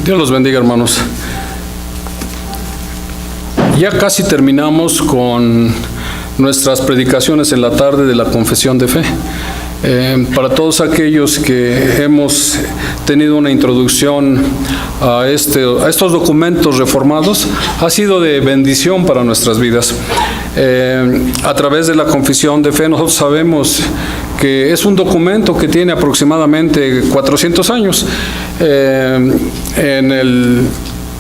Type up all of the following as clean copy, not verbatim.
Dios los bendiga, hermanos. Ya casi terminamos con nuestras predicaciones en la tarde de la confesión de fe. Para todos aquellos que hemos tenido una introducción a estos documentos reformados, ha sido de bendición para nuestras vidas. A través de la confesión de fe nosotros sabemos que es un documento que tiene aproximadamente 400 años. En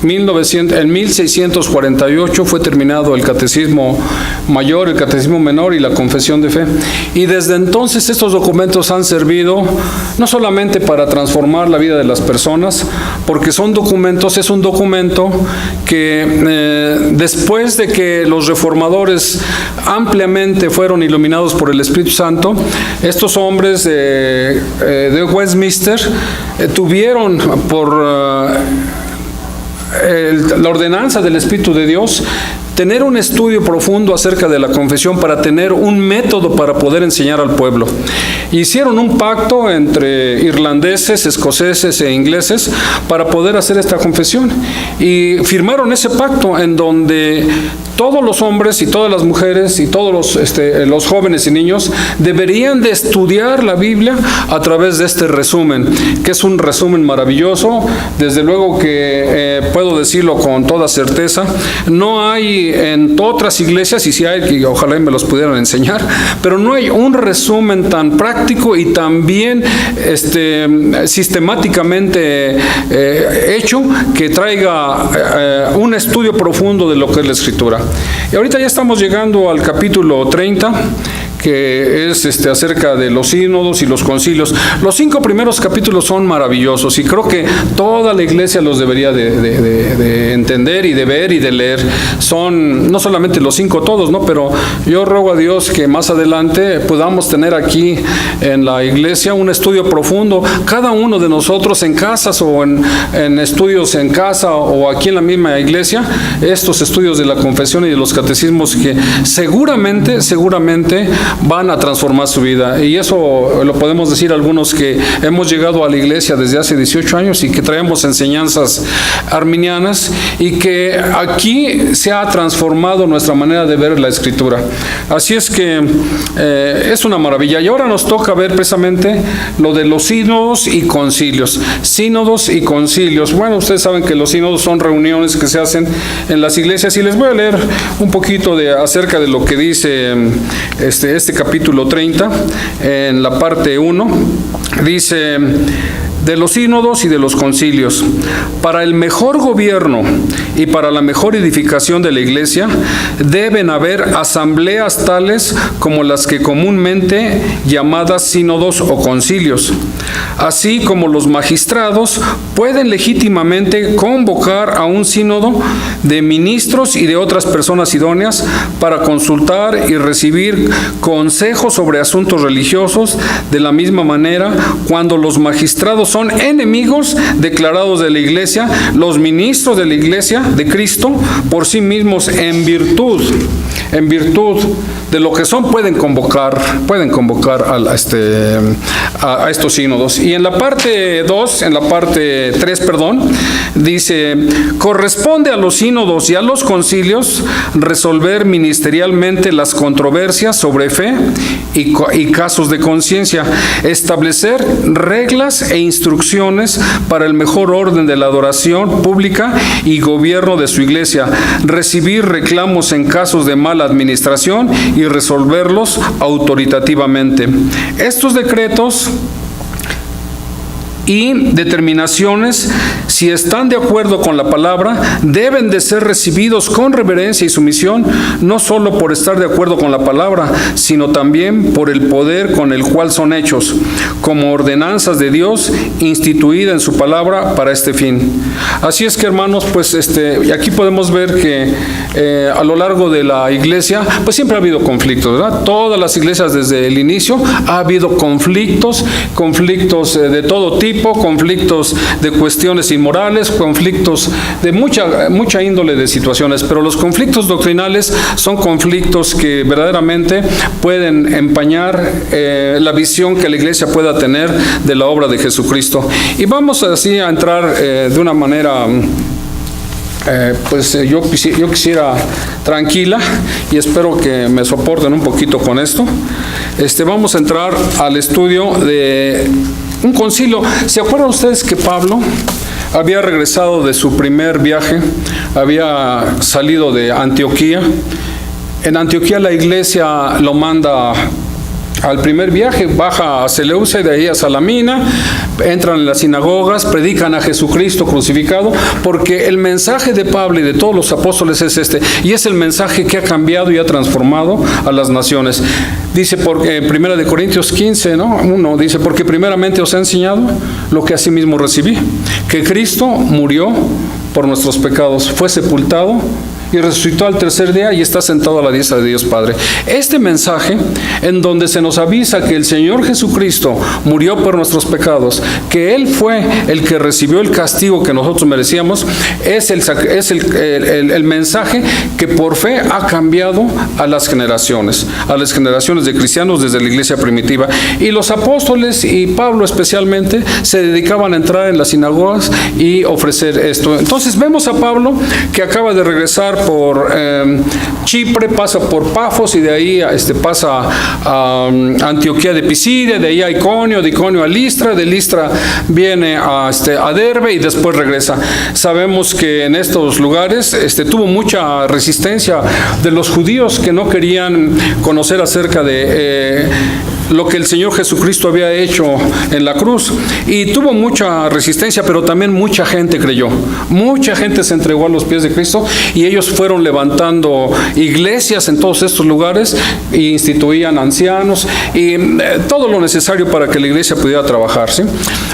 1648 fue terminado el Catecismo Mayor, el Catecismo Menor y la Confesión de Fe. Y desde entonces estos documentos han servido no solamente para transformar la vida de las personas, porque es un documento que después de que los reformadores ampliamente fueron iluminados por el Espíritu Santo, estos hombres de Westminster tuvieron por la ordenanza del Espíritu de Dios tener un estudio profundo acerca de la confesión para tener un método para poder enseñar al pueblo. Hicieron un pacto entre irlandeses, escoceses e ingleses para poder hacer esta confesión y firmaron ese pacto en donde todos los hombres y todas las mujeres y todos los jóvenes y niños deberían de estudiar la Biblia a través de este resumen, que es un resumen maravilloso. Desde luego que puedo decirlo con toda certeza, no hay en otras iglesias, y si hay, ojalá me los pudieran enseñar, pero no hay un resumen tan práctico y tan bien sistemáticamente hecho que traiga un estudio profundo de lo que es la Escritura. Y ahorita ya estamos llegando al capítulo 30, que es acerca de los sínodos y los concilios. Los 5 primeros capítulos son maravillosos y creo que toda la iglesia los debería de entender y de ver y de leer. Son no solamente los 5 todos, ¿no? Pero yo ruego a Dios que más adelante podamos tener aquí en la iglesia un estudio profundo, cada uno de nosotros en casas o en estudios en casa o aquí en la misma iglesia, estos estudios de la confesión y de los catecismos que seguramente van a transformar su vida. Y eso lo podemos decir algunos que hemos llegado a la iglesia desde hace 18 años y que traemos enseñanzas arminianas y que aquí se ha transformado nuestra manera de ver la Escritura. Así es que es una maravilla. Y ahora nos toca ver precisamente lo de los sínodos y concilios. Sínodos y concilios. Bueno, ustedes saben que los sínodos son reuniones que se hacen en las iglesias y les voy a leer un poquito acerca de lo que dice este capítulo 30, en la parte 1, dice: de los sínodos y de los concilios. Para el mejor gobierno y para la mejor edificación de la iglesia deben haber asambleas tales como las que comúnmente llamadas sínodos o concilios, así como los magistrados pueden legítimamente convocar a un sínodo de ministros y de otras personas idóneas para consultar y recibir consejos sobre asuntos religiosos. De la misma manera, cuando los magistrados son enemigos declarados de la iglesia, los ministros de la iglesia de Cristo por sí mismos en virtud de lo que son pueden convocar a estos sínodos. Y en la parte 3, dice: corresponde a los sínodos y a los concilios resolver ministerialmente las controversias sobre fe y casos de conciencia, establecer reglas e instrucciones para el mejor orden de la adoración pública y gobierno de su iglesia, recibir reclamos en casos de mala administración y resolverlos autoritativamente. Estos decretos y determinaciones, si están de acuerdo con la palabra, deben de ser recibidos con reverencia y sumisión, no solo por estar de acuerdo con la palabra, sino también por el poder con el cual son hechos, como ordenanzas de Dios instituida en su palabra para este fin. Así es que, hermanos, pues aquí podemos ver que a lo largo de la iglesia, pues siempre ha habido conflictos, ¿verdad? Todas las iglesias desde el inicio ha habido conflictos de todo tipo, tipo, conflictos de cuestiones inmorales, conflictos de mucha índole de situaciones, pero los conflictos doctrinales son conflictos que verdaderamente pueden empañar la visión que la iglesia pueda tener de la obra de Jesucristo. Y vamos así a entrar de una manera yo quisiera tranquila, y espero que me soporten un poquito con esto. Vamos a entrar al estudio de un concilio. ¿Se acuerdan ustedes que Pablo había regresado de su primer viaje? Había salido de Antioquía. En Antioquía la iglesia lo manda al primer viaje, baja a Seleucia y de ahí a Salamina, entran en las sinagogas, predican a Jesucristo crucificado, porque el mensaje de Pablo y de todos los apóstoles es este, y es el mensaje que ha cambiado y ha transformado a las naciones. Dice, porque Primera de Corintios 15, 1, dice, porque primeramente os he enseñado lo que asimismo recibí, que Cristo murió por nuestros pecados, fue sepultado y resucitó al tercer día y está sentado a la diestra de Dios Padre. Este mensaje, en donde se nos avisa que el Señor Jesucristo murió por nuestros pecados, que Él fue el que recibió el castigo que nosotros merecíamos, es el mensaje que por fe ha cambiado a las generaciones de cristianos desde la iglesia primitiva. Y los apóstoles, y Pablo especialmente, se dedicaban a entrar en las sinagogas y ofrecer esto. Entonces vemos a Pablo que acaba de regresar por Chipre, pasa por Pafos y de ahí pasa a Antioquía de Pisidia, de ahí a Iconio, de Iconio a Listra, de Listra viene a Derbe y después regresa. Sabemos que en estos lugares tuvo mucha resistencia de los judíos que no querían conocer acerca de lo que el Señor Jesucristo había hecho en la cruz, y tuvo mucha resistencia, pero también mucha gente creyó, mucha gente se entregó a los pies de Cristo, y ellos fueron levantando iglesias en todos estos lugares, e instituían ancianos, y todo lo necesario para que la iglesia pudiera trabajar, ¿sí?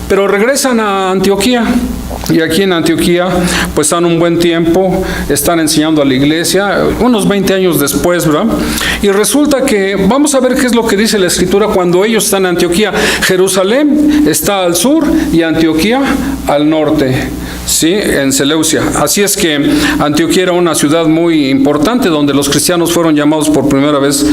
Pero regresan a Antioquía, y aquí en Antioquía pues están un buen tiempo, están enseñando a la iglesia, unos 20 años después, ¿verdad? Y resulta que, vamos a ver qué es lo que dice la Escritura cuando ellos están en Antioquía. Jerusalén está al sur y Antioquía al norte, ¿sí? En Seleucia. Así es que Antioquía era una ciudad muy importante donde los cristianos fueron llamados por primera vez,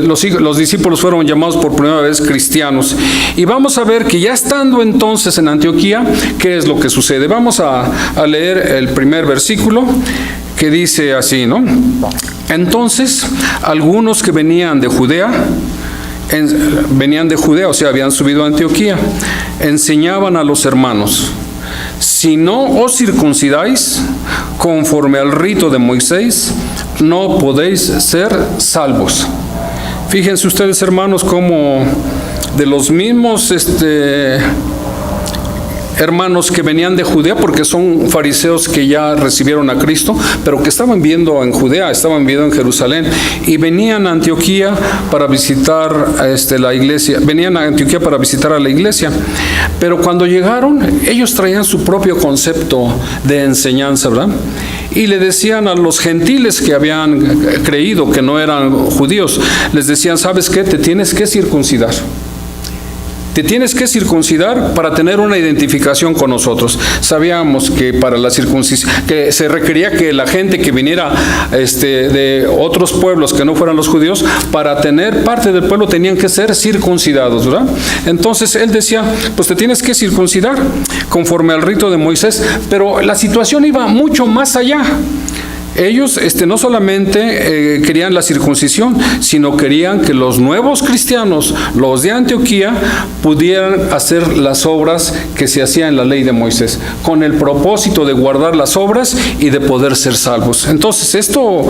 los discípulos fueron llamados por primera vez cristianos. Y vamos a ver que ya estando entonces en Antioquía, ¿qué es lo que sucede? Vamos a leer el primer versículo, que dice así, ¿no? Entonces, algunos que venían de Judea, o sea, habían subido a Antioquía, enseñaban a los hermanos: si no os circuncidáis conforme al rito de Moisés, no podéis ser salvos. Fíjense ustedes, hermanos, como de los mismos hermanos que venían de Judea, porque son fariseos que ya recibieron a Cristo, pero que estaban viviendo en Judea, estaban viviendo en Jerusalén, y venían a Antioquía para visitar la iglesia, venían a Antioquía para visitar a la iglesia, pero cuando llegaron, ellos traían su propio concepto de enseñanza, ¿verdad? Y le decían a los gentiles que habían creído, que no eran judíos, les decían: ¿sabes qué? Te tienes que circuncidar. Te tienes que circuncidar para tener una identificación con nosotros. Sabíamos que para la circuncisión, que se requería que la gente que viniera de otros pueblos que no fueran los judíos, para tener parte del pueblo tenían que ser circuncidados, ¿verdad? Entonces él decía: pues te tienes que circuncidar conforme al rito de Moisés, pero la situación iba mucho más allá. Ellos no solamente querían la circuncisión, sino querían que los nuevos cristianos, los de Antioquía, pudieran hacer las obras que se hacían en la ley de Moisés, con el propósito de guardar las obras y de poder ser salvos. Entonces esto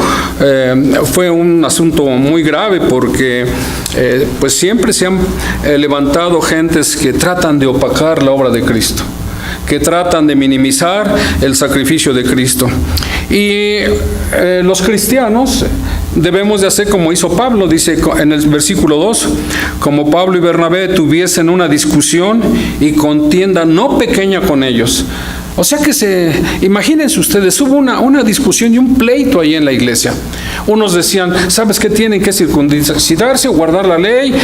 fue un asunto muy grave, porque pues siempre se han levantado gentes que tratan de opacar la obra de Cristo, que tratan de minimizar el sacrificio de Cristo. Y los cristianos debemos de hacer como hizo Pablo. Dice en el versículo 2: como Pablo y Bernabé tuviesen una discusión y contienda no pequeña con ellos. O sea que imagínense ustedes, hubo una discusión y un pleito ahí en la iglesia. Unos decían, ¿sabes qué? Tienen que circuncidarse, guardar la ley,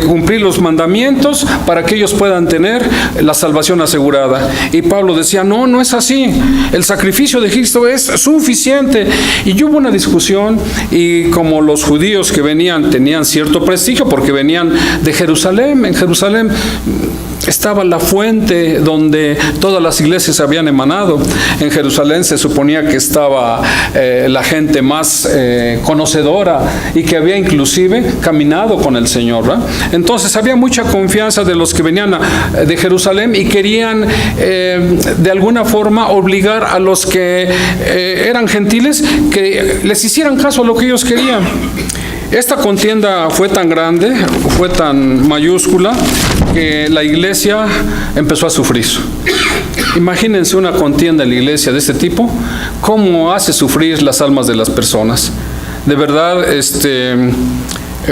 cumplir los mandamientos para que ellos puedan tener la salvación asegurada. Y Pablo decía, no es así. El sacrificio de Cristo es suficiente. Y hubo una discusión, y como los judíos que venían tenían cierto prestigio porque venían de Jerusalén, en Jerusalén estaba la fuente donde todas las iglesias habían emanado. En Jerusalén se suponía que estaba la gente más conocedora y que había inclusive caminado con el Señor, ¿verdad? Entonces había mucha confianza de los que venían de Jerusalén y querían de alguna forma obligar a los que eran gentiles que les hicieran caso a lo que ellos querían. Esta contienda fue tan grande, fue tan mayúscula, que la iglesia empezó a sufrir. Imagínense una contienda en la iglesia de este tipo, cómo hace sufrir las almas de las personas. De verdad,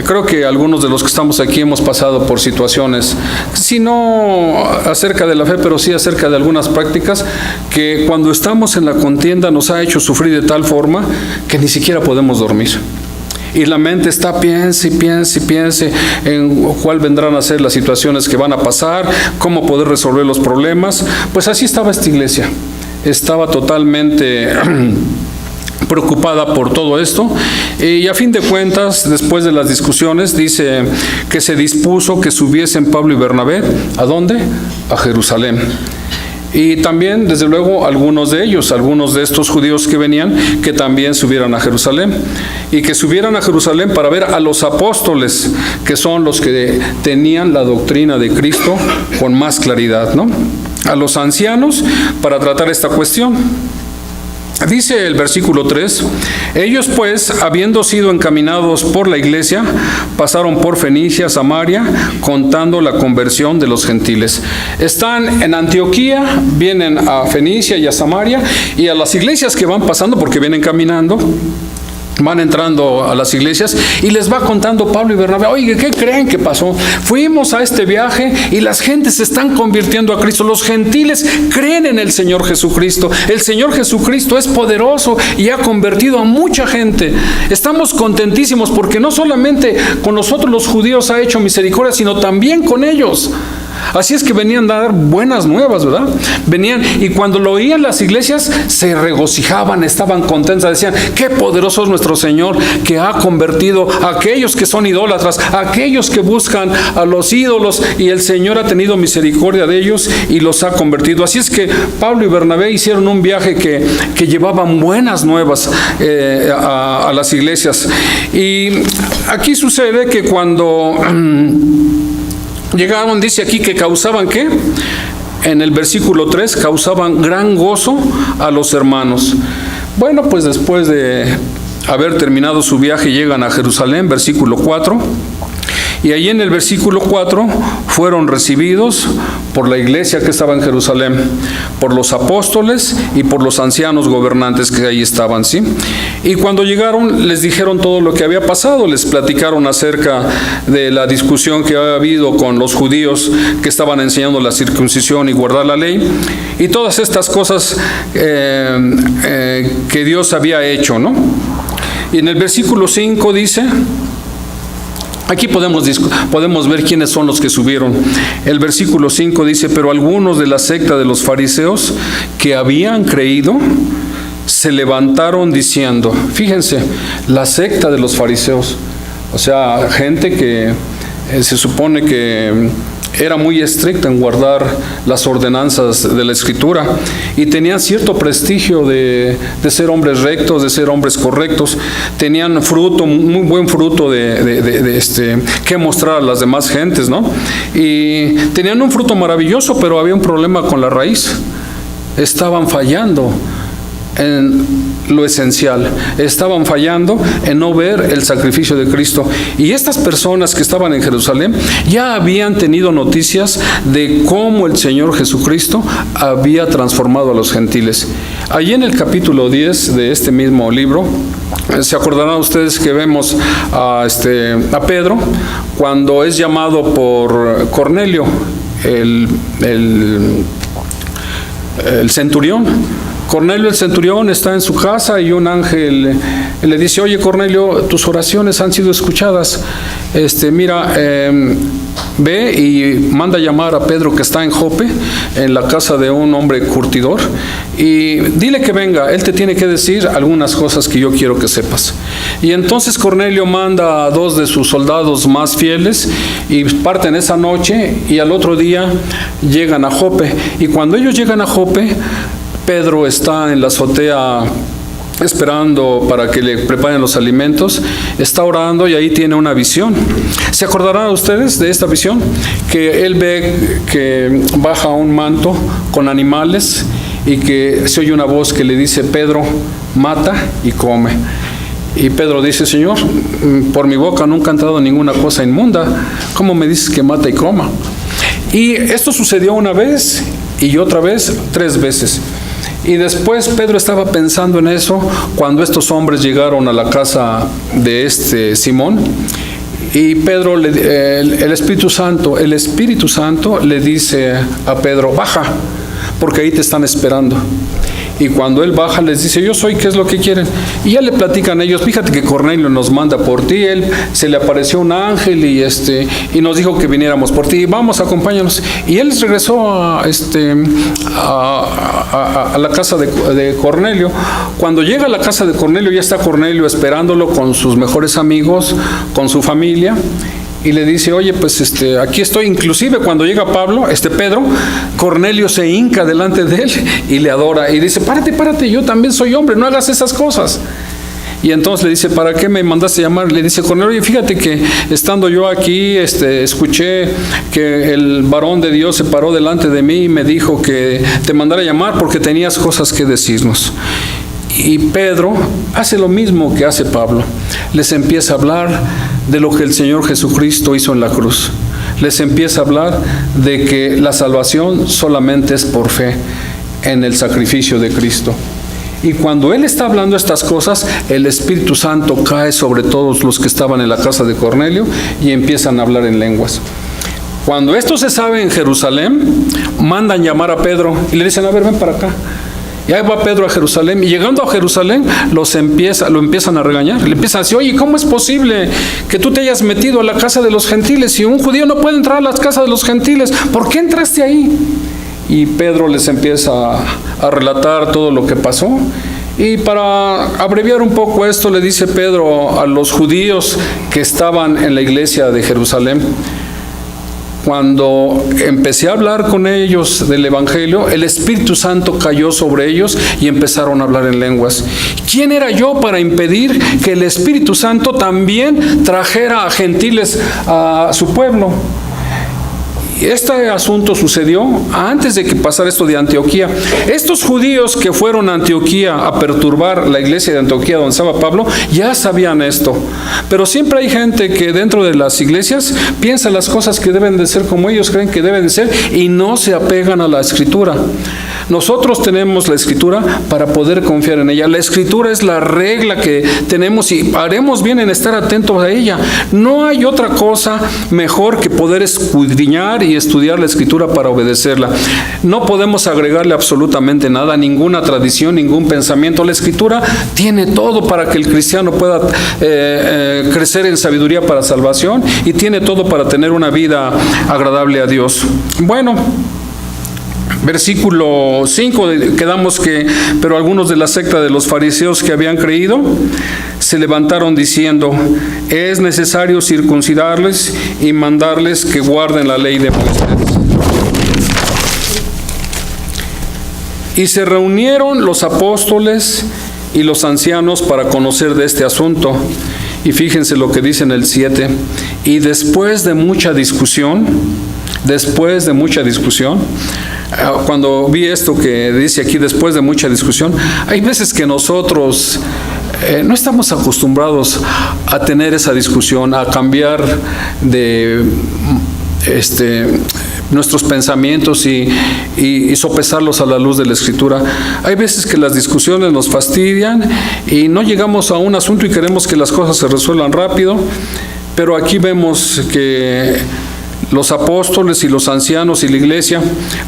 creo que algunos de los que estamos aquí hemos pasado por situaciones, si no acerca de la fe, pero sí acerca de algunas prácticas, que cuando estamos en la contienda nos ha hecho sufrir de tal forma que ni siquiera podemos dormir. Y la mente está piense en cuál vendrán a ser las situaciones que van a pasar, cómo poder resolver los problemas. Pues así estaba esta iglesia. Estaba totalmente preocupada por todo esto, y a fin de cuentas, después de las discusiones, dice que se dispuso que subiesen Pablo y Bernabé. ¿A dónde? A Jerusalén. Y también, desde luego, algunos de estos judíos que venían, que también subieran a Jerusalén. Y que subieran a Jerusalén para ver a los apóstoles, que son los que tenían la doctrina de Cristo con más claridad, ¿no? A los ancianos para tratar esta cuestión. Dice el versículo 3, ellos pues, habiendo sido encaminados por la iglesia, pasaron por Fenicia, Samaria, contando la conversión de los gentiles. Están en Antioquía, vienen a Fenicia y a Samaria, y a las iglesias que van pasando, porque vienen caminando, van entrando a las iglesias y les va contando Pablo y Bernabé, oye, ¿qué creen que pasó? Fuimos a este viaje y las gentes se están convirtiendo a Cristo. Los gentiles creen en el Señor Jesucristo. El Señor Jesucristo es poderoso y ha convertido a mucha gente. Estamos contentísimos porque no solamente con nosotros los judíos ha hecho misericordia, sino también con ellos. Así es que venían a dar buenas nuevas, ¿verdad? Venían, y cuando lo oían las iglesias se regocijaban, estaban contentas, decían, qué poderoso es nuestro Señor, que ha convertido a aquellos que son idólatras, a aquellos que buscan a los ídolos, y el Señor ha tenido misericordia de ellos y los ha convertido. Así es que Pablo y Bernabé hicieron un viaje que llevaban buenas nuevas a las iglesias. Y aquí sucede que cuando llegaron, dice aquí que causaban, ¿qué? En el versículo 3, causaban gran gozo a los hermanos. Bueno, pues después de haber terminado su viaje, llegan a Jerusalén, versículo 4. Y allí en el versículo 4 fueron recibidos por la iglesia que estaba en Jerusalén, por los apóstoles y por los ancianos gobernantes que ahí estaban, ¿sí? Y cuando llegaron les dijeron todo lo que había pasado, les platicaron acerca de la discusión que había habido con los judíos que estaban enseñando la circuncisión y guardar la ley, y todas estas cosas que Dios había hecho, ¿no? Y en el versículo 5 dice... Aquí podemos ver quiénes son los que subieron. El versículo 5 dice, pero algunos de la secta de los fariseos que habían creído se levantaron diciendo, fíjense, la secta de los fariseos, o sea, gente que se supone que era muy estricta en guardar las ordenanzas de la Escritura y tenían cierto prestigio de ser hombres rectos, de ser hombres correctos. Tenían fruto, muy buen fruto que mostrar a las demás gentes, ¿no? Y tenían un fruto maravilloso, pero había un problema con la raíz. Estaban fallando en lo esencial, estaban fallando en no ver el sacrificio de Cristo. Y estas personas que estaban en Jerusalén ya habían tenido noticias de cómo el Señor Jesucristo había transformado a los gentiles. Allí en el capítulo 10 de este mismo libro, se acordarán ustedes que vemos a Pedro cuando es llamado por Cornelio, el centurión. Cornelio el centurión está en su casa y un ángel le dice: oye, Cornelio, tus oraciones han sido escuchadas. Mira, ve y manda llamar a Pedro, que está en Jope, en la casa de un hombre curtidor, y dile que venga, él te tiene que decir algunas cosas que yo quiero que sepas. Y entonces Cornelio manda a 2 de sus soldados más fieles y parten esa noche, y al otro día llegan a Jope. Y cuando ellos llegan a Jope, Pedro está en la azotea esperando para que le preparen los alimentos, está orando y ahí tiene una visión. ¿Se acordarán ustedes de esta visión? Que él ve que baja un manto con animales y que se oye una voz que le dice: Pedro, mata y come. Y Pedro dice: Señor, por mi boca nunca ha entrado ninguna cosa inmunda, ¿cómo me dices que mata y coma? Y esto sucedió una vez y otra vez, 3 veces. Y después Pedro estaba pensando en eso cuando estos hombres llegaron a la casa de Simón, y Pedro, el Espíritu Santo le dice a Pedro: baja, porque ahí te están esperando. Y cuando él baja les dice: yo soy, ¿qué es lo que quieren? Y ya le platican ellos: fíjate que Cornelio nos manda por ti, se le apareció un ángel y nos dijo que viniéramos por ti, vamos, acompáñanos. Y él regresó a la casa de Cornelio. Cuando llega a la casa de Cornelio, ya está Cornelio esperándolo con sus mejores amigos, con su familia. Y le dice: oye, pues aquí estoy. Inclusive cuando llega Pedro, Cornelio se hinca delante de él y le adora. Y dice: párate, yo también soy hombre, no hagas esas cosas. Y entonces le dice: ¿para qué me mandaste llamar? Le dice Cornelio: oye, fíjate que estando yo aquí, escuché que el varón de Dios se paró delante de mí y me dijo que te mandara a llamar porque tenías cosas que decirnos. Y Pedro hace lo mismo que hace Pablo. Les empieza a hablar de lo que el Señor Jesucristo hizo en la cruz. Les empieza a hablar de que la salvación solamente es por fe en el sacrificio de Cristo. Y cuando él está hablando estas cosas, el Espíritu Santo cae sobre todos los que estaban en la casa de Cornelio y empiezan a hablar en lenguas. Cuando esto se sabe en Jerusalén, mandan llamar a Pedro y le dicen: a ver, ven para acá. Y ahí va Pedro a Jerusalén, y llegando a Jerusalén lo empiezan a regañar. Le empiezan a decir: oye, ¿cómo es posible que tú te hayas metido a la casa de los gentiles? Si un judío no puede entrar a las casas de los gentiles, ¿por qué entraste ahí? Y Pedro les empieza a relatar todo lo que pasó. Y para abreviar un poco esto, le dice Pedro a los judíos que estaban en la iglesia de Jerusalén: cuando empecé a hablar con ellos del Evangelio, el Espíritu Santo cayó sobre ellos y empezaron a hablar en lenguas. ¿Quién era yo para impedir que el Espíritu Santo también trajera a gentiles a su pueblo? Este asunto sucedió antes de que pasara esto de Antioquía. Estos judíos que fueron a Antioquía a perturbar la iglesia de Antioquía donde estaba Pablo, ya sabían esto. Pero siempre hay gente que dentro de las iglesias piensa las cosas que deben de ser como ellos creen que deben de ser y no se apegan a la Escritura. Nosotros tenemos la Escritura para poder confiar en ella. La Escritura es la regla que tenemos y haremos bien en estar atentos a ella. No hay otra cosa mejor que poder escudriñar y estudiar la Escritura para obedecerla. No podemos agregarle absolutamente nada, ninguna tradición, ningún pensamiento. La Escritura tiene todo para que el cristiano pueda crecer en sabiduría para salvación, y tiene todo para tener una vida agradable a Dios. Bueno, versículo 5, quedamos que: pero algunos de la secta de los fariseos que habían creído se levantaron diciendo: es necesario circuncidarles y mandarles que guarden la ley de Moisés. Y se reunieron los apóstoles y los ancianos para conocer de este asunto. Y fíjense lo que dice en el 7: y después de mucha discusión, cuando vi esto que dice aquí, después de mucha discusión, hay veces que nosotros no estamos acostumbrados a tener esa discusión, a cambiar de nuestros pensamientos y sopesarlos a la luz de la Escritura. Hay veces que las discusiones nos fastidian y no llegamos a un asunto y queremos que las cosas se resuelvan rápido, pero aquí vemos que los apóstoles y los ancianos y la iglesia.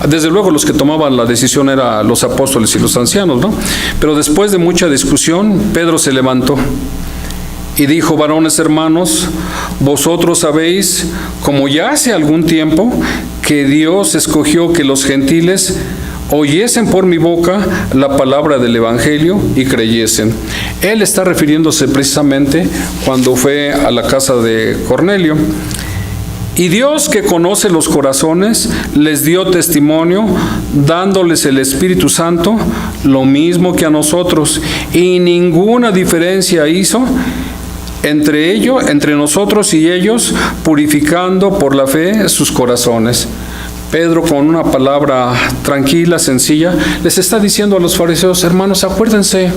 Desde luego los que tomaban la decisión eran los apóstoles y los ancianos, ¿no? Pero después de mucha discusión, Pedro se levantó y dijo: varones hermanos, vosotros sabéis, como ya hace algún tiempo, que Dios escogió que los gentiles oyesen por mi boca la palabra del Evangelio y creyesen. Él está refiriéndose precisamente cuando fue a la casa de Cornelio. Y Dios, que conoce los corazones, les dio testimonio, dándoles el Espíritu Santo, lo mismo que a nosotros, y ninguna diferencia hizo entre nosotros y ellos, purificando por la fe sus corazones. Pedro, con una palabra tranquila, sencilla, les está diciendo a los fariseos: hermanos, acuérdense,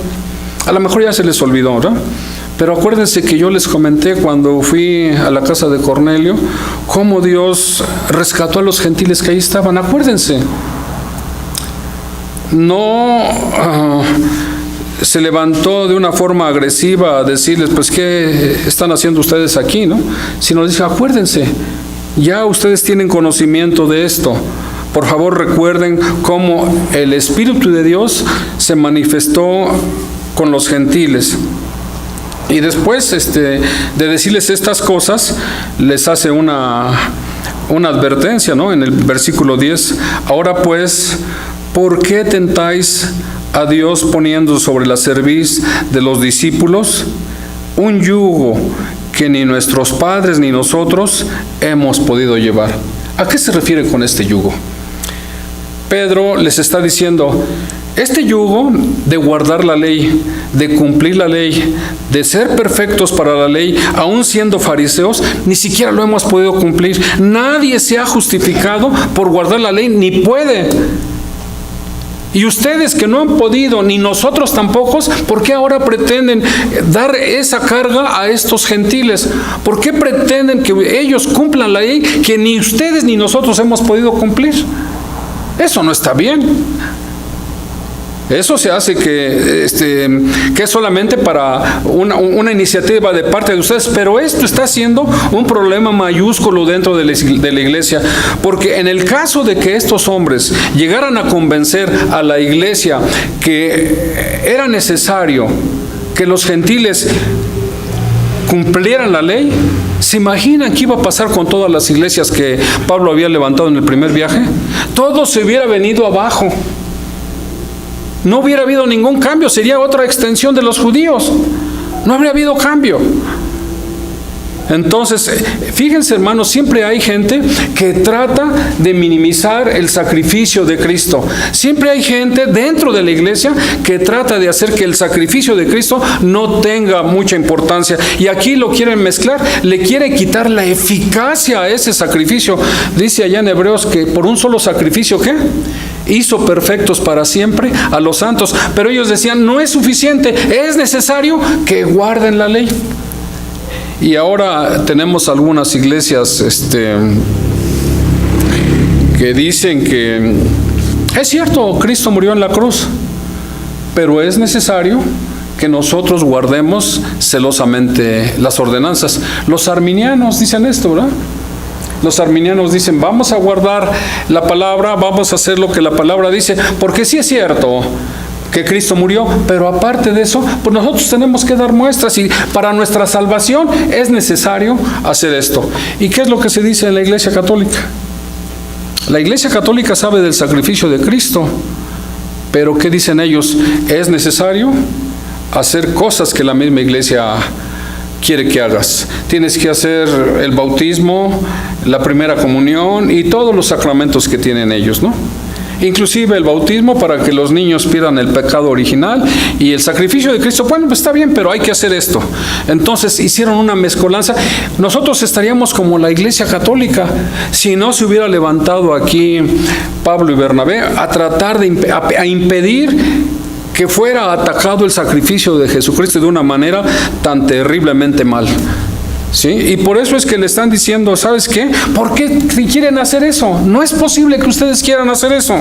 a lo mejor ya se les olvidó, ¿verdad? Pero acuérdense que yo les comenté cuando fui a la casa de Cornelio, cómo Dios rescató a los gentiles que ahí estaban. Acuérdense. No se levantó de una forma agresiva a decirles: pues, ¿qué están haciendo ustedes aquí, no? Sino les dijo: acuérdense, ya ustedes tienen conocimiento de esto. Por favor, recuerden cómo el Espíritu de Dios se manifestó con los gentiles. Y después de decirles estas cosas, les hace una advertencia, ¿no? En el versículo 10. Ahora pues, ¿por qué tentáis a Dios poniendo sobre la cerviz de los discípulos un yugo que ni nuestros padres ni nosotros hemos podido llevar? ¿A qué se refiere con este yugo? Pedro les está diciendo: este yugo de guardar la ley, de cumplir la ley, de ser perfectos para la ley, aún siendo fariseos, ni siquiera lo hemos podido cumplir. Nadie se ha justificado por guardar la ley, ni puede. Y ustedes que no han podido, ni nosotros tampoco, ¿por qué ahora pretenden dar esa carga a estos gentiles? ¿Por qué pretenden que ellos cumplan la ley que ni ustedes ni nosotros hemos podido cumplir? Eso no está bien. Eso se hace que es solamente para una iniciativa de parte de ustedes, pero esto está siendo un problema mayúsculo dentro de la iglesia, porque en el caso de que estos hombres llegaran a convencer a la iglesia que era necesario que los gentiles cumplieran la ley, ¿se imaginan qué iba a pasar con todas las iglesias que Pablo había levantado en el primer viaje? Todo se hubiera venido abajo. No hubiera habido ningún cambio, sería otra extensión de los judíos. No habría habido cambio. Entonces, fíjense, hermanos, siempre hay gente que trata de minimizar el sacrificio de Cristo. Siempre hay gente dentro de la iglesia que trata de hacer que el sacrificio de Cristo no tenga mucha importancia. Y aquí lo quieren mezclar, le quieren quitar la eficacia a ese sacrificio. Dice allá en Hebreos que por un solo sacrificio, ¿qué? Hizo perfectos para siempre a los santos. Pero ellos decían: no es suficiente, es necesario que guarden la ley. Y ahora tenemos algunas iglesias que dicen que es cierto, Cristo murió en la cruz, pero es necesario que nosotros guardemos celosamente las ordenanzas. Los arminianos dicen esto, ¿verdad? Los arminianos dicen: vamos a guardar la palabra, vamos a hacer lo que la palabra dice, porque sí es cierto que Cristo murió, pero aparte de eso, pues nosotros tenemos que dar muestras, y para nuestra salvación es necesario hacer esto. ¿Y qué es lo que se dice en la Iglesia Católica? La Iglesia Católica sabe del sacrificio de Cristo, pero ¿qué dicen ellos? Es necesario hacer cosas que la misma Iglesia quiere que hagas. Tienes que hacer el bautismo, la primera comunión y todos los sacramentos que tienen ellos, ¿no? Inclusive el bautismo para que los niños pierdan el pecado original, y el sacrificio de Cristo. Bueno, pues está bien, pero hay que hacer esto. Entonces hicieron una mezcolanza. Nosotros estaríamos como la Iglesia Católica si no se hubiera levantado aquí Pablo y Bernabé a tratar a impedir que fuera atacado el sacrificio de Jesucristo de una manera tan terriblemente mal. ¿Sí? Y por eso es que le están diciendo: ¿sabes qué? ¿Por qué quieren hacer eso? No es posible que ustedes quieran hacer eso.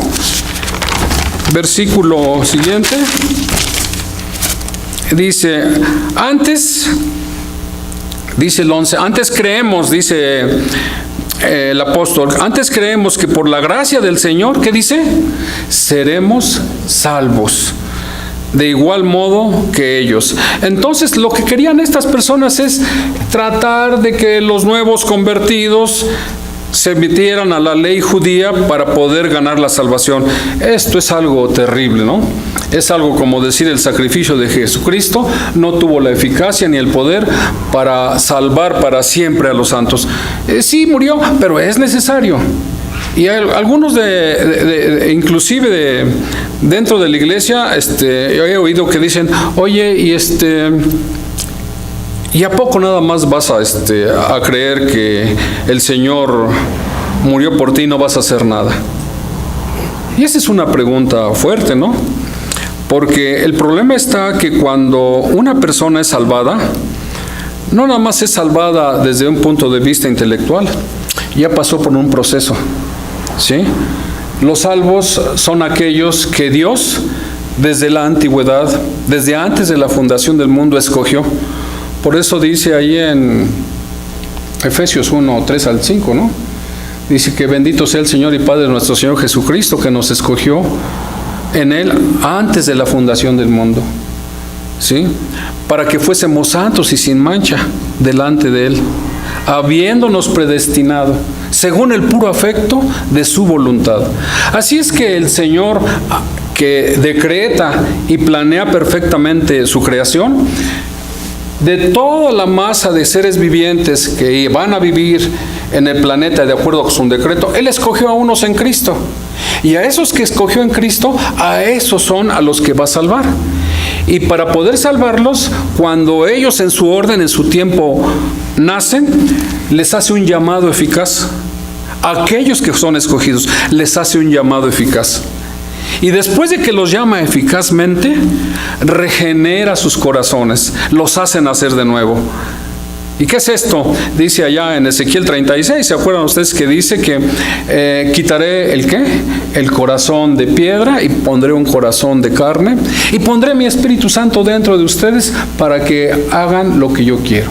Versículo siguiente. Dice el 11, antes creemos, dice el apóstol, antes creemos que por la gracia del Señor, ¿qué dice? Seremos salvos, de igual modo que ellos. Entonces, lo que querían estas personas es tratar de que los nuevos convertidos se metieran a la ley judía para poder ganar la salvación. Esto es algo terrible, ¿no? Es algo como decir el sacrificio de Jesucristo no tuvo la eficacia ni el poder para salvar para siempre a los santos. Sí murió, pero es necesario. Y hay algunos inclusive dentro de la iglesia, he oído que dicen, oye, ¿y a poco nada más vas a creer que el Señor murió por ti y no vas a hacer nada? Y esa es una pregunta fuerte, ¿no? Porque el problema está que cuando una persona es salvada, no nada más es salvada desde un punto de vista intelectual, ya pasó por un proceso, ¿sí? Los salvos son aquellos que Dios, desde la antigüedad, desde antes de la fundación del mundo, escogió. Por eso dice ahí en Efesios 1, 3 al 5, ¿no? Dice que bendito sea el Señor y Padre de nuestro Señor Jesucristo, que nos escogió en Él antes de la fundación del mundo, ¿sí? Para que fuésemos santos y sin mancha delante de Él, habiéndonos predestinado según el puro afecto de su voluntad. Así es que el Señor, que decreta y planea perfectamente su creación, de toda la masa de seres vivientes que van a vivir en el planeta de acuerdo con su decreto, Él escogió a unos en Cristo. Y a esos que escogió en Cristo, a esos son a los que va a salvar. Y para poder salvarlos, cuando ellos en su orden, en su tiempo nacen, les hace un llamado eficaz. A aquellos que son escogidos, les hace un llamado eficaz. Y después de que los llama eficazmente, regenera sus corazones, los hace nacer de nuevo. ¿Y qué es esto? Dice allá en Ezequiel 36, ¿se acuerdan ustedes que dice que quitaré el qué? El corazón de piedra y pondré un corazón de carne y pondré mi Espíritu Santo dentro de ustedes para que hagan lo que yo quiero?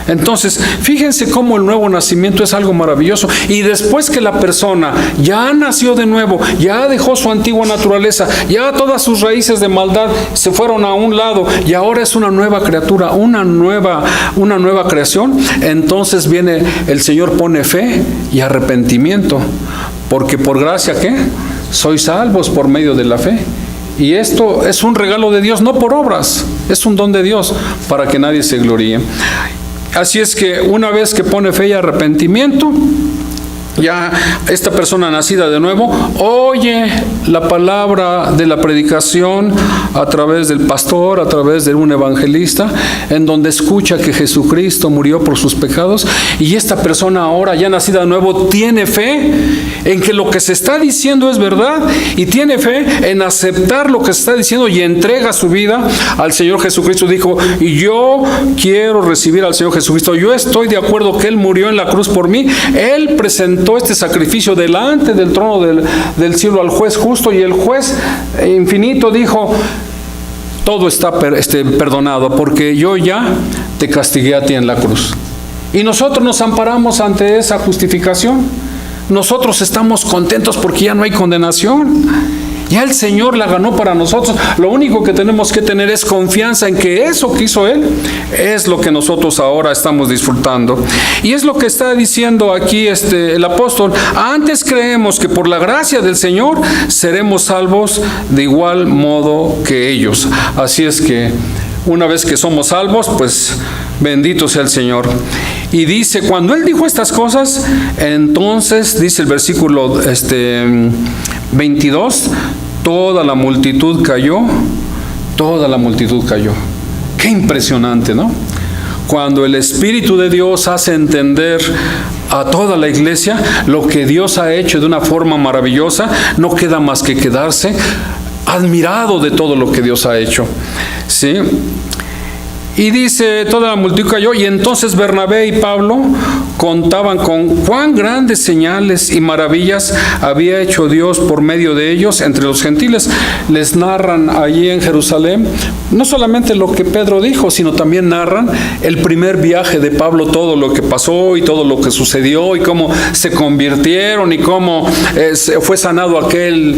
Entonces, fíjense cómo el nuevo nacimiento es algo maravilloso. Y después que la persona ya nació de nuevo, ya dejó su antigua naturaleza, ya todas sus raíces de maldad se fueron a un lado y ahora es una nueva criatura, una nueva creación, entonces viene el Señor, pone fe y arrepentimiento. Porque por gracia, ¿qué? Sois salvos por medio de la fe. Y esto es un regalo de Dios, no por obras, es un don de Dios para que nadie se gloríe. Así es que una vez que pone fe y arrepentimiento, ya esta persona nacida de nuevo oye la palabra de la predicación a través del pastor, a través de un evangelista, en donde escucha que Jesucristo murió por sus pecados, y esta persona ahora ya nacida de nuevo tiene fe en que lo que se está diciendo es verdad y tiene fe en aceptar lo que se está diciendo y entrega su vida al Señor Jesucristo. Dijo, y yo quiero recibir al Señor Jesucristo, yo estoy de acuerdo que Él murió en la cruz por mí, Él presentó este sacrificio delante del trono del cielo al juez justo, y el juez infinito dijo, todo está perdonado, porque yo ya te castigué a ti en la cruz. Y nosotros nos amparamos ante esa justificación. Nosotros estamos contentos porque ya no hay condenación. Ya el Señor la ganó para nosotros. Lo único que tenemos que tener es confianza en que eso que hizo Él es lo que nosotros ahora estamos disfrutando. Y es lo que está diciendo aquí el apóstol. Antes creemos que por la gracia del Señor seremos salvos de igual modo que ellos. Así es que una vez que somos salvos, pues bendito sea el Señor. Y dice, cuando Él dijo estas cosas, entonces dice el versículo 22, toda la multitud cayó. Qué impresionante, ¿no? Cuando el Espíritu de Dios hace entender a toda la iglesia lo que Dios ha hecho de una forma maravillosa, no queda más que quedarse admirado de todo lo que Dios ha hecho, ¿sí? Y dice, toda la multitud cayó, y entonces Bernabé y Pablo contaban con cuán grandes señales y maravillas había hecho Dios por medio de ellos entre los gentiles. Les narran allí en Jerusalén, no solamente lo que Pedro dijo, sino también narran el primer viaje de Pablo, todo lo que pasó y todo lo que sucedió y cómo se convirtieron y cómo fue sanado aquel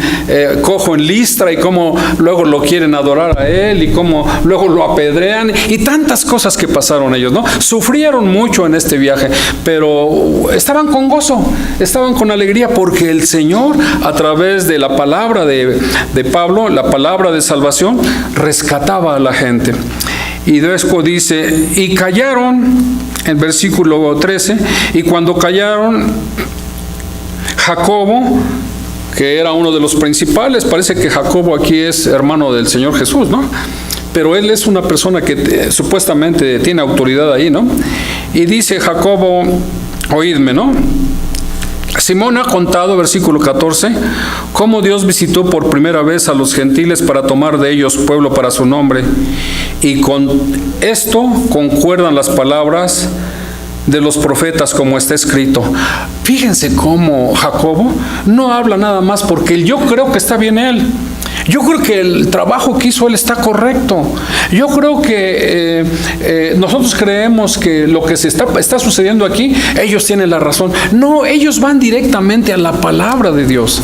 cojo en Listra y cómo luego lo quieren adorar a él y cómo luego lo apedrean y tantas cosas que pasaron ellos, ¿no? Sufrieron mucho en este viaje, pero estaban con gozo, estaban con alegría, porque el Señor, a través de la palabra de Pablo, la palabra de salvación, rescataba a la gente. Y después dice, y callaron, en versículo 13, y cuando callaron, Jacobo, que era uno de los principales, parece que Jacobo aquí es hermano del Señor Jesús, ¿no? Pero él es una persona que supuestamente tiene autoridad ahí, ¿no? Y dice Jacobo, oídme, ¿no? Simón ha contado, versículo 14, cómo Dios visitó por primera vez a los gentiles para tomar de ellos pueblo para su nombre. Y con esto concuerdan las palabras de los profetas, como está escrito. Fíjense cómo Jacobo no habla nada más porque yo creo que está bien él. Yo creo que el trabajo que hizo él está correcto. Yo creo que nosotros creemos que lo que se está sucediendo aquí, ellos tienen la razón. No, ellos van directamente a la palabra de Dios.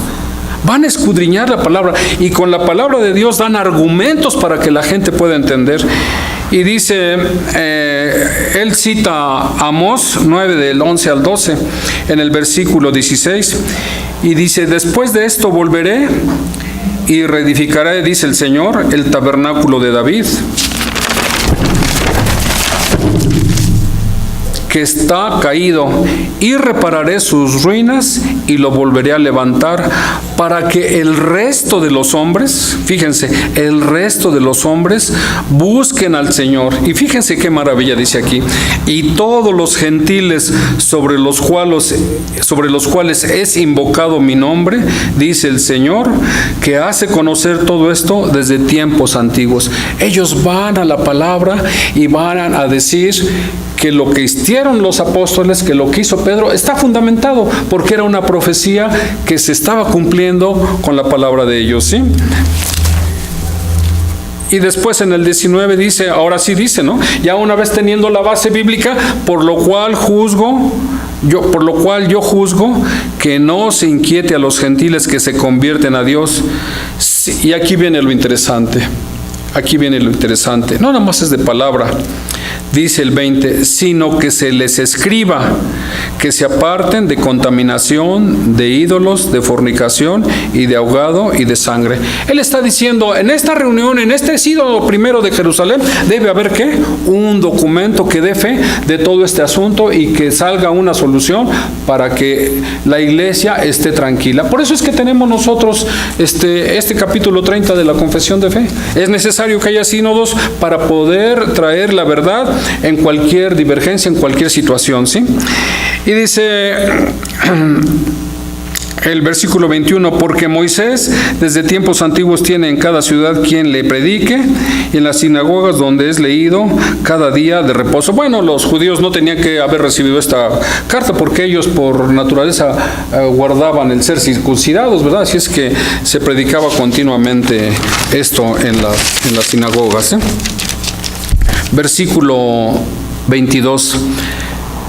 Van a escudriñar la palabra y con la palabra de Dios dan argumentos para que la gente pueda entender. Y dice, él cita a Amós 9 del 11 al 12 en el versículo 16 y dice, después de esto volveré y reedificaré, dice el Señor, el tabernáculo de David, que está caído, y repararé sus ruinas y lo volveré a levantar para que el resto de los hombres, fíjense, el resto de los hombres busquen al Señor. Y fíjense qué maravilla dice aquí, y todos los gentiles sobre los cuales es invocado mi nombre, dice el Señor, que hace conocer todo esto desde tiempos antiguos. Ellos van a la palabra y van a decir que lo que hicieron los apóstoles, que lo que hizo Pedro, está fundamentado, porque era una profecía que se estaba cumpliendo con la palabra de ellos, ¿sí? Y después en el 19 dice, ahora sí dice, ¿no? Ya una vez teniendo la base bíblica, por lo cual yo juzgo que no se inquiete a los gentiles que se convierten a Dios. Sí, y aquí viene lo interesante. No nada más es de palabra. Dice el 20, sino que se les escriba que se aparten de contaminación, de ídolos, de fornicación y de ahogado y de sangre. Él está diciendo, en esta reunión, en este sínodo primero de Jerusalén, debe haber ¿qué? Un documento que dé fe de todo este asunto y que salga una solución para que la iglesia esté tranquila. Por eso es que tenemos nosotros este capítulo 30 de la confesión de fe. Es necesario que haya sínodos para poder traer la verdad en cualquier divergencia, en cualquier situación, ¿sí? Y dice el versículo 21, porque Moisés desde tiempos antiguos tiene en cada ciudad quien le predique, y en las sinagogas donde es leído cada día de reposo. Bueno, los judíos no tenían que haber recibido esta carta porque ellos por naturaleza guardaban el ser circuncidados, ¿verdad? Así es que se predicaba continuamente esto en las sinagogas, ¿eh? Versículo 22.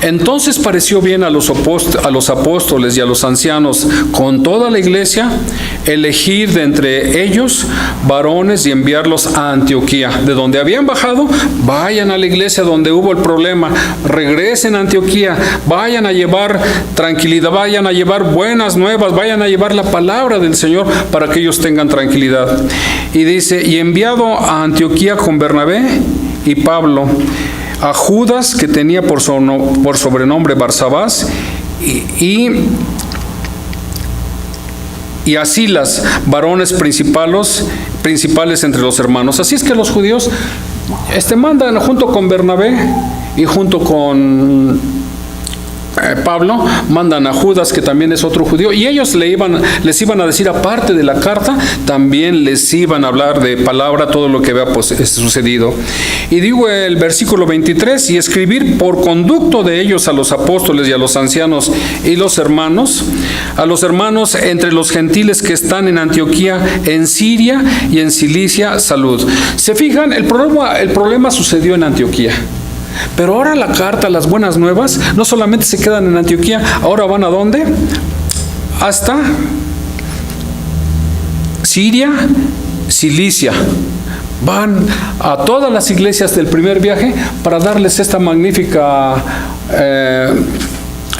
Entonces pareció bien a los apóstoles y a los ancianos con toda la iglesia elegir de entre ellos varones y enviarlos a Antioquía. De donde habían bajado, vayan a la iglesia donde hubo el problema, regresen a Antioquía, vayan a llevar tranquilidad, vayan a llevar buenas nuevas, vayan a llevar la palabra del Señor para que ellos tengan tranquilidad. Y dice, y enviado a Antioquía con Bernabé y Pablo, a Judas, que tenía por sobrenombre Barsabás, y a Silas, varones principales entre los hermanos. Así es que los judíos mandan junto con Bernabé y junto con Pablo, mandan a Judas, que también es otro judío, y ellos les iban a decir, aparte de la carta, también les iban a hablar de palabra todo lo que había sucedido. Y digo el versículo 23, y escribir por conducto de ellos a los apóstoles y a los ancianos y los hermanos, a los hermanos entre los gentiles que están en Antioquía, en Siria y en Cilicia, salud. ¿Se fijan? El problema sucedió en Antioquía. Pero ahora la carta, las buenas nuevas, no solamente se quedan en Antioquía, ahora van ¿a dónde? Hasta Siria, Cilicia. Van a todas las iglesias del primer viaje para darles esta magnífica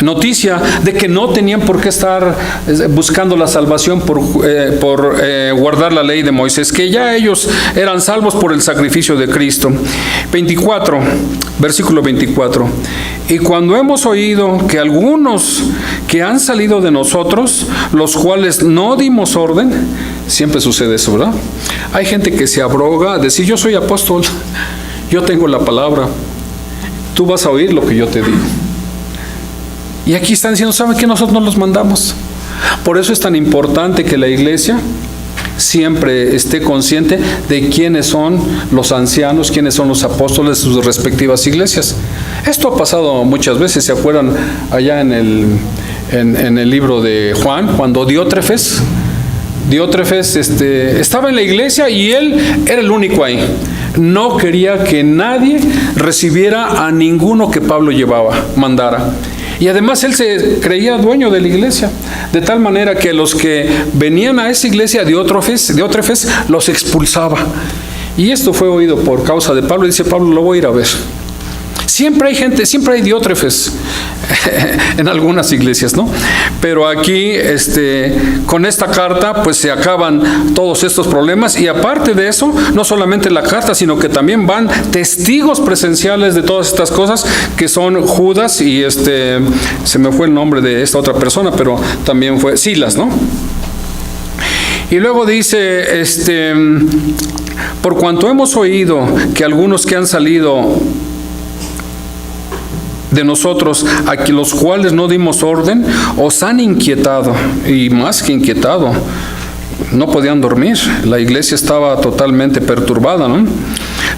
noticia de que no tenían por qué estar buscando la salvación por guardar la ley de Moisés, que ya ellos eran salvos por el sacrificio de Cristo. 24, versículo 24. Y cuando hemos oído que algunos que han salido de nosotros, los cuales no dimos orden, siempre sucede eso, ¿verdad? Hay gente que se abroga a decir, yo soy apóstol, yo tengo la palabra, tú vas a oír lo que yo te digo. Y aquí están diciendo, ¿saben qué? Nosotros no los mandamos. Por eso es tan importante que la iglesia siempre esté consciente de quiénes son los ancianos, quiénes son los apóstoles de sus respectivas iglesias. Esto ha pasado muchas veces, ¿se acuerdan? Allá en el libro de Juan, cuando Diótrefes estaba en la iglesia y él era el único ahí. No quería que nadie recibiera a ninguno que Pablo mandara. Y además él se creía dueño de la iglesia, de tal manera que los que venían a esa iglesia de Diótrefes los expulsaba. Y esto fue oído por causa de Pablo, y dice Pablo, lo voy a ir a ver. Siempre hay gente, siempre hay Diótrefes en algunas iglesias, ¿no? Pero aquí, con esta carta, pues se acaban todos estos problemas. Y aparte de eso, no solamente la carta, sino que también van testigos presenciales de todas estas cosas, que son Judas y se me fue el nombre de esta otra persona, pero también fue Silas, ¿no? Y luego dice, por cuanto hemos oído que algunos que han salido de nosotros, a los cuales no dimos orden, os han inquietado, y más que inquietado, no podían dormir, la iglesia estaba totalmente perturbada, ¿no?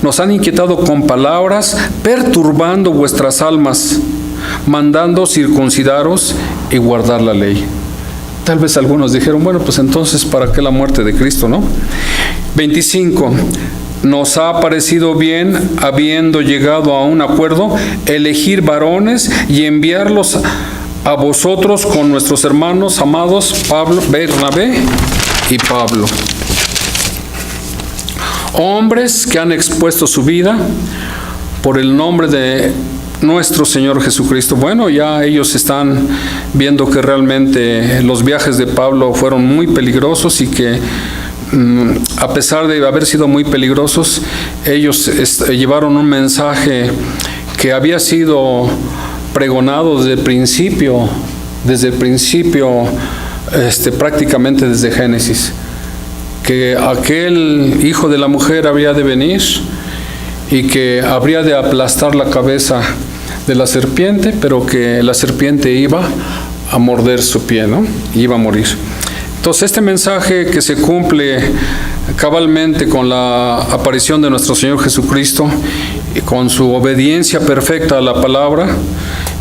Nos han inquietado con palabras, perturbando vuestras almas, mandando circuncidaros y guardar la ley. Tal vez algunos dijeron, bueno, pues entonces, ¿para qué la muerte de Cristo, no? 25. Nos ha parecido bien, habiendo llegado a un acuerdo, elegir varones y enviarlos a vosotros con nuestros hermanos amados Bernabé y Pablo. Hombres que han expuesto su vida por el nombre de nuestro Señor Jesucristo. Bueno, ya ellos están viendo que realmente los viajes de Pablo fueron muy peligrosos y que a pesar de haber sido muy peligrosos, ellos llevaron un mensaje que había sido pregonado desde el principio, prácticamente desde Génesis, que aquel hijo de la mujer habría de venir y que habría de aplastar la cabeza de la serpiente, pero que la serpiente iba a morder su pie, ¿no? Iba a morir. Entonces, este mensaje que se cumple cabalmente con la aparición de nuestro Señor Jesucristo, y con su obediencia perfecta a la palabra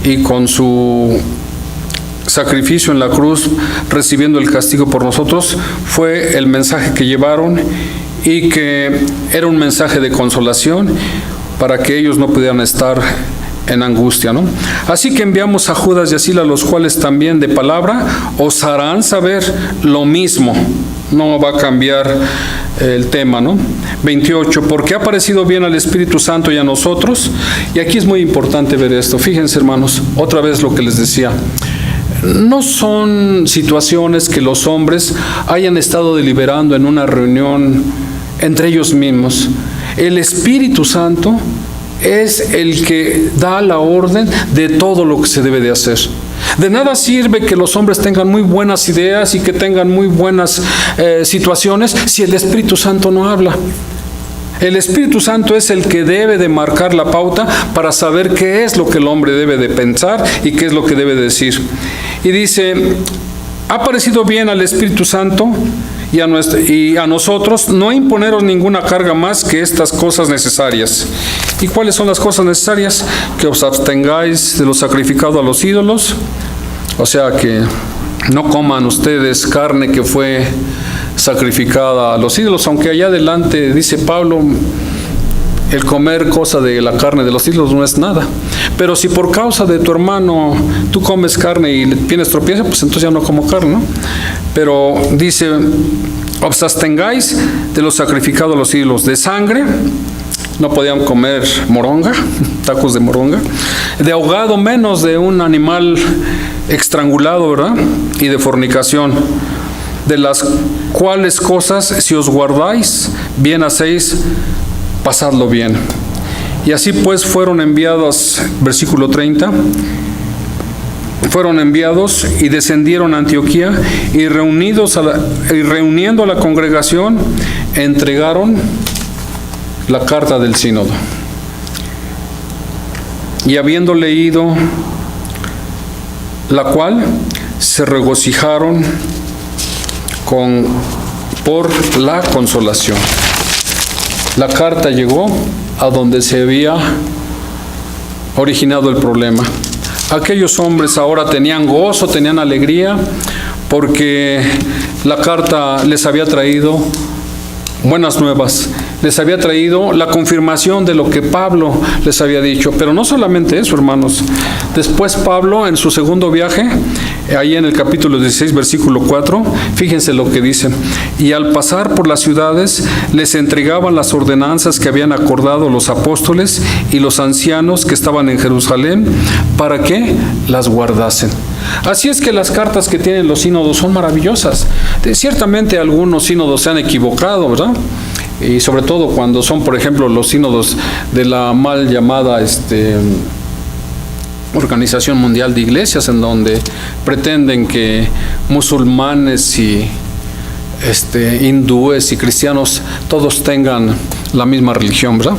y con su sacrificio en la cruz, recibiendo el castigo por nosotros, fue el mensaje que llevaron y que era un mensaje de consolación para que ellos no pudieran estar en angustia, ¿no? Así que enviamos a Judas y a Silas, los cuales también de palabra os harán saber lo mismo. No va a cambiar el tema, ¿no? 28, porque ha parecido bien al Espíritu Santo y a nosotros. Y aquí es muy importante ver esto. Fíjense, hermanos, otra vez lo que les decía. No son situaciones que los hombres hayan estado deliberando en una reunión entre ellos mismos. El Espíritu Santo es el que da la orden de todo lo que se debe de hacer. De nada sirve que los hombres tengan muy buenas ideas y que tengan muy buenas situaciones si el Espíritu Santo no habla. El Espíritu Santo es el que debe de marcar la pauta para saber qué es lo que el hombre debe de pensar y qué es lo que debe de decir. Y dice, ha parecido bien al Espíritu Santo y a nosotros no imponeros ninguna carga más que estas cosas necesarias. ¿Y cuáles son las cosas necesarias? Que os abstengáis de lo sacrificado a los ídolos, o sea que no coman ustedes carne que fue sacrificada a los ídolos, aunque allá adelante dice Pablo, el comer cosa de la carne de los ídolos no es nada. Pero si por causa de tu hermano tú comes carne y tienes tropiezo, pues entonces ya no como carne, ¿no? Pero dice, os abstengáis de lo sacrificado a los ídolos, de sangre, no podían comer moronga, tacos de moronga, de ahogado menos de un animal estrangulado, ¿verdad? Y de fornicación, de las cuales cosas si os guardáis, bien hacéis, pasadlo bien. Y así pues fueron enviados, versículo 30, fueron enviados y descendieron a Antioquía y reuniendo a la congregación, entregaron la carta del sínodo. Y habiendo leído la cual, se regocijaron por la consolación. La carta llegó a donde se había originado el problema. Aquellos hombres ahora tenían gozo, tenían alegría, porque la carta les había traído buenas nuevas, les había traído la confirmación de lo que Pablo les había dicho. Pero no solamente eso, hermanos. Después Pablo, en su segundo viaje, ahí en el capítulo 16, versículo 4, fíjense lo que dice. Y al pasar por las ciudades, les entregaban las ordenanzas que habían acordado los apóstoles y los ancianos que estaban en Jerusalén, para que las guardasen. Así es que las cartas que tienen los sínodos son maravillosas. Ciertamente algunos sínodos se han equivocado, ¿verdad? Y sobre todo cuando son, por ejemplo, los sínodos de la mal llamada Organización Mundial de Iglesias, en donde pretenden que musulmanes y hindúes y cristianos todos tengan la misma religión, ¿verdad?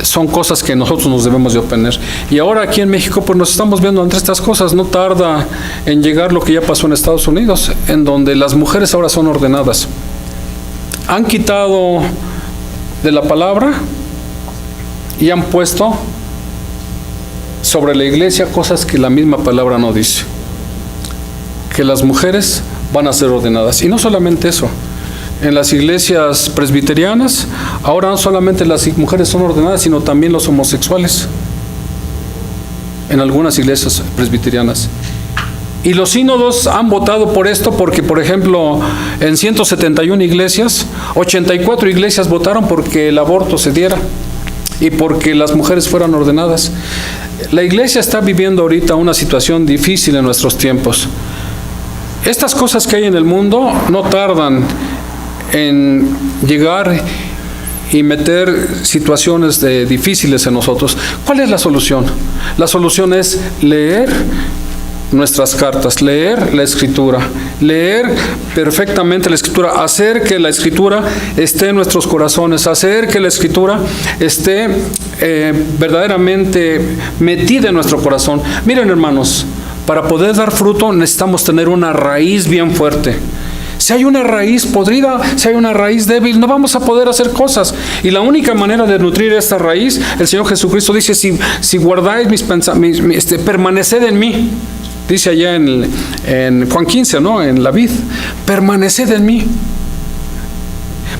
Son cosas que nosotros nos debemos de oponer. Y ahora aquí en México pues nos estamos viendo entre estas cosas. No tarda en llegar lo que ya pasó en Estados Unidos, en donde las mujeres ahora son ordenadas. Han quitado de la palabra y han puesto sobre la iglesia cosas que la misma palabra no dice. Que las mujeres van a ser ordenadas. Y no solamente eso. En las iglesias presbiterianas, ahora no solamente las mujeres son ordenadas, sino también los homosexuales. En algunas iglesias presbiterianas. Y los sínodos han votado por esto porque, por ejemplo, en 171 iglesias, 84 iglesias votaron porque el aborto se diera y porque las mujeres fueran ordenadas. La iglesia está viviendo ahorita una situación difícil en nuestros tiempos. Estas cosas que hay en el mundo no tardan en llegar y meter situaciones difíciles en nosotros. ¿Cuál es la solución? La solución es leer nuestras cartas, leer la Escritura, leer perfectamente la Escritura, hacer que la Escritura esté en nuestros corazones, hacer que la Escritura esté verdaderamente metida en nuestro corazón. Miren, hermanos, para poder dar fruto necesitamos tener una raíz bien fuerte. Si hay una raíz podrida, si hay una raíz débil, no vamos a poder hacer cosas. Y la única manera de nutrir esta raíz, el Señor Jesucristo dice, si guardáis mis pensamientos, permaneced en mí. Dice allá en Juan 15, ¿no? En la vid, permaneced en mí.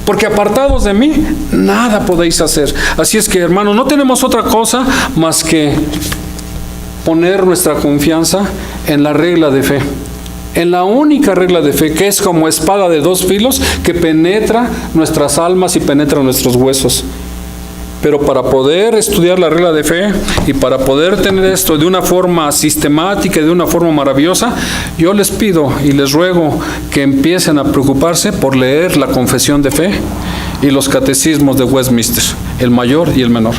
Porque apartados de mí, nada podéis hacer. Así es que, hermanos, no tenemos otra cosa más que poner nuestra confianza en la regla de fe. En la única regla de fe, que es como espada de dos filos, que penetra nuestras almas y penetra nuestros huesos. Pero para poder estudiar la regla de fe y para poder tener esto de una forma sistemática y de una forma maravillosa, yo les pido y les ruego que empiecen a preocuparse por leer la confesión de fe y los catecismos de Westminster, el mayor y el menor.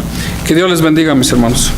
Que Dios les bendiga, mis hermanos.